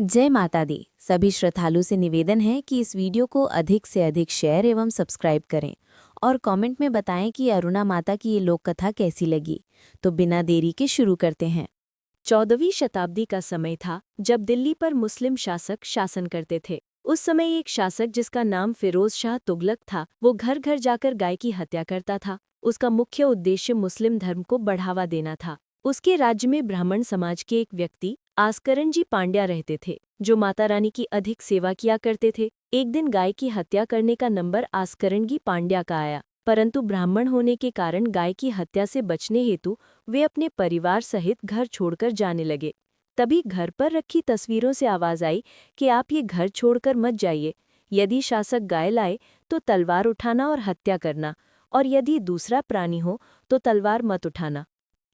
जय माता दी। सभी श्रद्धालु से निवेदन है कि इस वीडियो को अधिक से अधिक शेयर एवं सब्सक्राइब करें और कमेंट में बताएं कि अरुणा माता की ये लोक कथा कैसी लगी। तो बिना देरी के शुरू करते हैं। 14वीं शताब्दी का समय था जब दिल्ली पर मुस्लिम शासक शासन करते थे। उस समय एक शासक जिसका नाम फिरोज शाह तुगलक था, वो घर घर जाकर गाय की हत्या करता था। उसका मुख्य उद्देश्य मुस्लिम धर्म को बढ़ावा देना था। उसके राज्य में ब्राह्मण समाज के एक व्यक्ति आस्करनजी पांड्या रहते थे, जो माता रानी की अधिक सेवा किया करते थे। एक दिन गाय की हत्या करने का नंबर आस्करनजी पांड्या का आया, परंतु ब्राह्मण होने के कारण गाय की हत्या से बचने हेतु वे अपने परिवार सहित घर छोड़कर जाने लगे। तभी घर पर रखी तस्वीरों से आवाज आई कि आप ये घर छोड़कर मत जाइए। यदि शासक गाय लाए तो तलवार उठाना और हत्या करना, और यदि दूसरा प्राणी हो तो तलवार मत उठाना।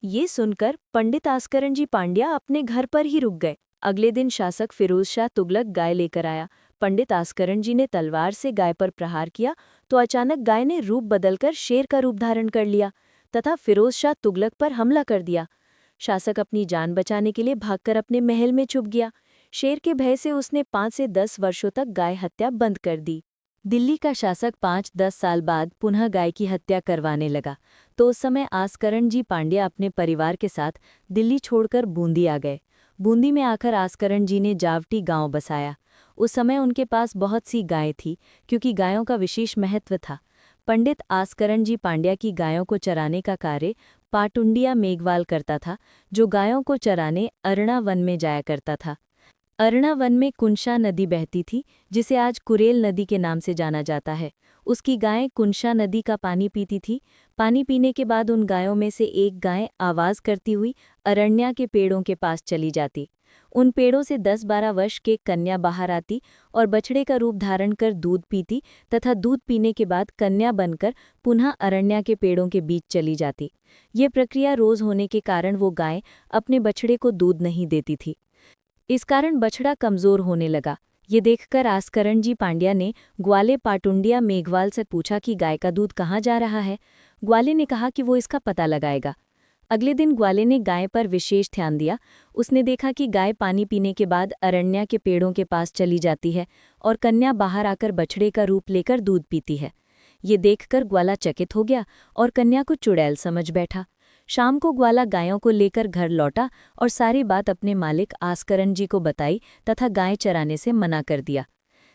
ये सुनकर पंडित आस्करनजी पांड्या अपने घर पर ही रुक गए। अगले दिन शासक फिरोज शाह तुगलक गाय लेकर आया। पंडित आस्करनजी ने तलवार से गाय पर प्रहार किया तो अचानक गाय ने रूप बदलकर शेर का रूप धारण कर लिया तथा फिरोज शाह तुगलक पर हमला कर दिया। शासक अपनी जान बचाने के लिए भागकर अपने महल में छुप गया। शेर के भय से उसने 5 से 10 वर्षों तक गाय हत्या बंद कर दी। दिल्ली का शासक 5-10 साल बाद पुनः गाय की हत्या करवाने लगा, तो उस समय आस्करनजी पांड्या अपने परिवार के साथ दिल्ली छोड़कर बूंदी आ गए। बूंदी में आकर आस्करनजी ने जावटी गांव बसाया। उस समय उनके पास बहुत सी गायें थी, क्योंकि गायों का विशेष महत्व था। पंडित आस्करनजी पांड्या की गायों को चराने का कार्य पाटुंडिया मेघवाल करता था, जो गायों को चराने अरना वन में जाया करता था। अरना वन में कुंशा नदी बहती थी, जिसे आज कुरेल नदी के नाम से जाना जाता है। उसकी गायें कुंशा नदी का पानी पीती थी। पानी पीने के बाद उन गायों में से एक गाय आवाज करती हुई अरण्या के पेड़ों के पास चली जाती। उन पेड़ों से 10-12 वर्ष के कन्या बाहर आती और बछड़े का रूप धारण कर दूध पीती तथा दूध पीने के बाद कन्या बनकर पुनः अरण्या के पेड़ों के बीच चली जाती। ये प्रक्रिया रोज होने के कारण वो गाय अपने बछड़े को दूध नहीं देती थी। इस कारण बछड़ा कमजोर होने लगा। ये देखकर आस्करनजी पांड्या ने ग्वाले पाटुंडिया मेघवाल से पूछा कि गाय का दूध कहाँ जा रहा है। ग्वाले ने कहा कि वो इसका पता लगाएगा। अगले दिन ग्वाले ने गाय पर विशेष ध्यान दिया। उसने देखा कि गाय पानी पीने के बाद अरण्या के पेड़ों के पास चली जाती है और कन्या बाहर आकर बछड़े का रूप लेकर दूध पीती है। ये देखकर ग्वाला चकित हो गया और कन्या को चुड़ैल समझ बैठा। शाम को ग्वाला गायों को लेकर घर लौटा और सारी बात अपने मालिक आस्करनजी को बताई तथा गाय चराने से मना कर दिया।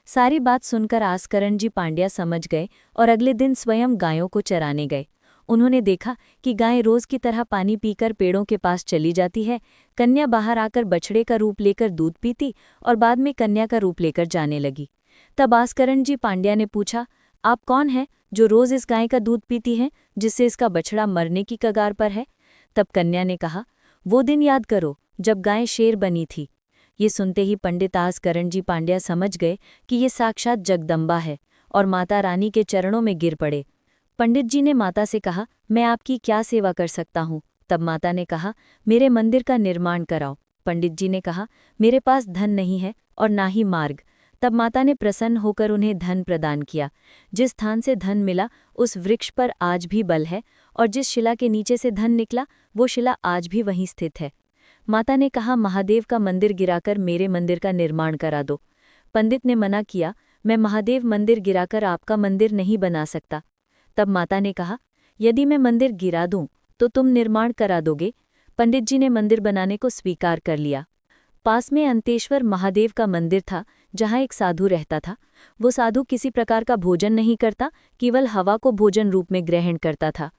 सारी बात सुनकर आस्करनजी पांड्या समझ गए और अगले दिन स्वयं गायों को चराने गए। उन्होंने देखा कि गाय रोज की तरह पानी पीकर पेड़ों के पास चली जाती है, कन्या बाहर आकर बछड़े का रूप लेकर दूध पीती और बाद में कन्या का रूप लेकर जाने लगी। तब आस्करनजी पांड्या ने पूछा, आप कौन हैं जो रोज इस गाय का दूध पीती हैं, जिससे इसका बछड़ा मरने की कगार पर है? तब कन्या ने कहा, वो दिन याद करो जब गाय शेर बनी थी। ये सुनते ही पंडित आस्करनजी पांड्या समझ गए कि ये साक्षात जगदम्बा है और माता रानी के चरणों में गिर पड़े। पंडित जी ने माता से कहा, मैं आपकी क्या सेवा कर सकता हूँ? तब माता ने कहा, मेरे मंदिर का निर्माण कराओ। पंडित जी ने कहा, मेरे पास धन नहीं है और ना ही मार्ग। तब माता ने प्रसन्न होकर उन्हें धन प्रदान किया। जिस स्थान से धन मिला उस वृक्ष पर आज भी बल है, और जिस शिला के नीचे से धन निकला वो शिला आज भी वहीं स्थित है। माता ने कहा, महादेव का मंदिर गिराकर मेरे मंदिर का निर्माण करा दो। पंडित ने मना किया, मैं महादेव मंदिर गिराकर आपका मंदिर नहीं बना सकता। तब माता ने कहा, यदि मैं मंदिर गिरा दूं तो तुम निर्माण करा दोगे। पंडित जी ने मंदिर बनाने को स्वीकार कर लिया। पास में अंतेश्वर महादेव का मंदिर था, जहाँ एक साधु रहता था। वो साधु किसी प्रकार का भोजन नहीं करता, केवल हवा को भोजन रूप में ग्रहण करता था।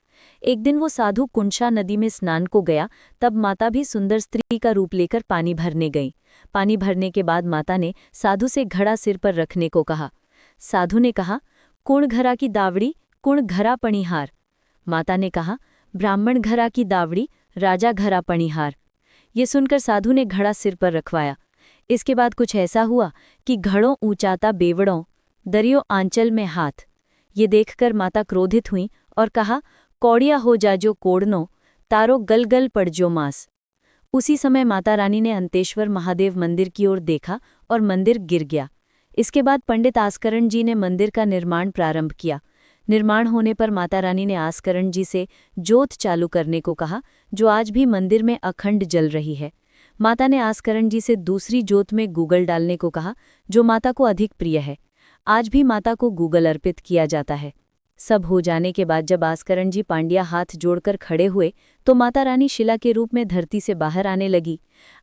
एक दिन वो साधु कुंशा नदी में स्नान को गया, तब माता भी सुंदर स्त्री का रूप लेकर पानी भरने गई। पानी भरने के बाद माता ने साधु से घड़ा सिर पर रखने को कहा। साधु ने कहा, कुण घरा की दावड़ी, कुण घरा पणिहार। माता ने कहा, ब्राह्मण घरा की दावड़ी, राजा घरा पणिहार। ये सुनकर साधु ने घड़ा सिर पर रखवाया। इसके बाद कुछ ऐसा हुआ कि घड़ों ऊंचाता बेवड़ों, दरियो आंचल में हाथ। ये देखकर माता क्रोधित हुई और कहा, कौड़िया हो जाजो कोड़नो, तारो गल गल पड़जो मास। उसी समय माता रानी ने अंतेश्वर महादेव मंदिर की ओर देखा और मंदिर गिर गया। इसके बाद पंडित आस्करनजी ने मंदिर का निर्माण प्रारंभ किया। निर्माण होने पर माता रानी ने आस्करनजी से जोत चालू करने को कहा, जो आज भी मंदिर में अखंड जल रही है। माता ने आस्करण जी से दूसरी जोत में गूगल डालने को कहा, जो माता को अधिक प्रिय है। आज भी माता को गूगल अर्पित किया जाता है। सब हो जाने के बाद जब आस्करण जी पांड्या हाथ जोड़कर खड़े हुए तो माता रानी शिला के रूप में धरती से बाहर आने लगी।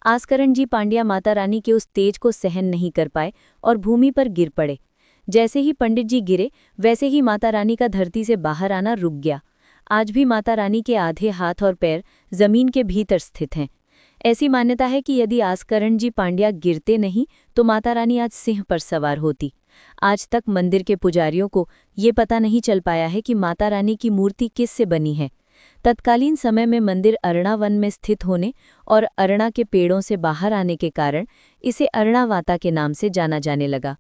आस्करण जी पांड्या माता रानी के उस तेज को सहन नहीं कर पाए और भूमि पर गिर पड़े। जैसे ही पंडित जी गिरे वैसे ही माता रानी का धरती से बाहर आना रुक गया। आज भी माता रानी के आधे हाथ और पैर जमीन के भीतर स्थित हैं। ऐसी मान्यता है कि यदि आस्करण जी पांड्या गिरते नहीं तो माता रानी आज सिंह पर सवार होती। आज तक मंदिर के पुजारियों को ये पता नहीं चल पाया है कि माता रानी की मूर्ति किससे बनी है। तत्कालीन समय में मंदिर अरणा वन में स्थित होने और अरणा के पेड़ों से बाहर आने के कारण इसे अरणावाता के नाम से जाना जाने लगा।